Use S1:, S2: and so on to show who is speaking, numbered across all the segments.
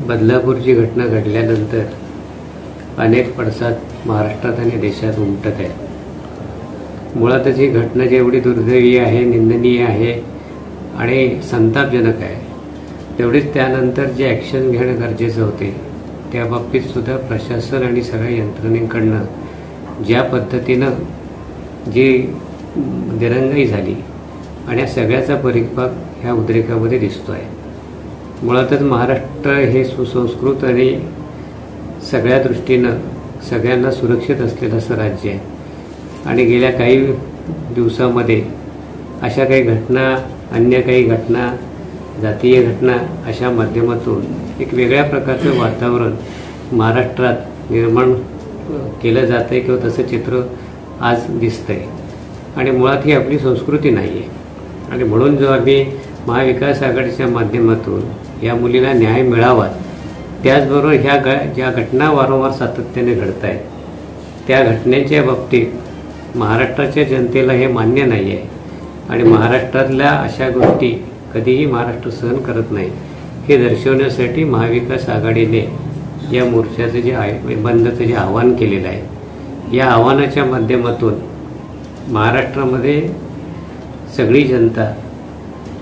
S1: बदलापूरची घटना घडल्यानंतर अनेक पडसाद महाराष्ट्रात आणि देशात उमटत आहेत। मुळातच ही घटना जेवढी दुर्दैवी आहे, निंदनीय आहे आणि संतापजनक आहे, तेवढीच त्यानंतर जे ॲक्शन घेणं गरजेचं होते त्या बाबतीत सुद्धा प्रशासन आणि सगळ्या यंत्रणेकडनं ज्या पद्धतीनं जी दिरंगाई झाली आणि या सगळ्याचा परिपाक ह्या उद्रेकामध्ये दिसतो आहे। मुळातच महाराष्ट्र हे सुसंस्कृत आणि सगळ्या दृष्टीनं सगळ्यांना सुरक्षित असलेलं असं राज्य आहे आणि गेल्या काही दिवसामध्ये अशा काही घटना, अन्य काही घटना, जातीय घटना अशा माध्यमातून एक वेगळ्या प्रकारचं वातावरण महाराष्ट्रात निर्माण केलं जातं आहे किंवा तसं चित्र आज दिसतंय आणि मुळात ही आपली संस्कृती नाही आहे। आणि म्हणून जो आम्ही महाविकास आघाडीच्या माध्यमातून या मुलीला न्याय मिळावा, त्याचबरोबर ज्या घटना वारंवार सातत्याने घडत आहेत त्या घटनेच्या बाबतीत महाराष्ट्राच्या जनतेला हे मान्य नाही आहे आणि महाराष्ट्रातल्या अशा गोष्टी कधीही महाराष्ट्र सहन करत नाही हे दर्शवण्यासाठी महाविकास आघाडीने या मोर्चाचं जे बंदचं जे आवाहन केलेलं आहे, या आव्हानाच्या माध्यमातून महाराष्ट्रामध्ये सगळी जनता,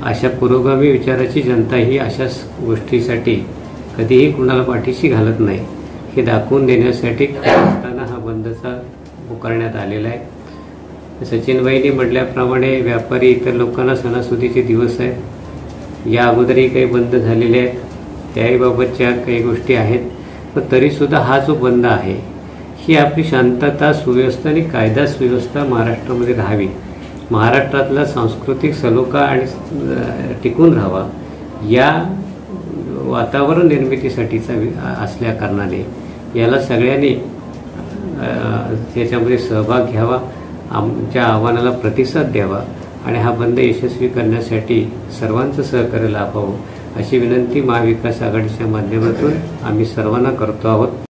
S1: अशा पुरोगामी विचाराची जनता ही अशा गोष्टीसाठी कधीही कुणाला पाठीशी घालत नाही हे दाखवून देण्यासाठी असताना हा बंदचा पुकारण्यात आलेला आहे। सचिनभाईंनी म्हटल्याप्रमाणे व्यापारी इतर लोकांना सणासुदीचे दिवस आहेत, या अगोदरही काही बंद झालेले आहेत, त्याही बाबतच्या काही गोष्टी आहेत, पण तरीसुद्धा हा जो बंद आहे ही आपली शांतता, सुव्यवस्था आणि कायदा सुव्यवस्था महाराष्ट्रामध्ये राहावी, महाराष्ट्रातला सांस्कृतिक सलोखा आणि टिकून राहावा या वातावरण निर्मितीसाठीचा असल्या कारणाने याला सगळ्यांनी त्याच्यामध्ये सहभाग घ्यावा, आमच्या आव्हानाला प्रतिसाद द्यावा आणि हा बंद यशस्वी करण्यासाठी सर्वांचं सहकार्य लाभावं अशी विनंती महाविकास आघाडीच्या माध्यमातून आम्ही सर्वांना करतो आहोत।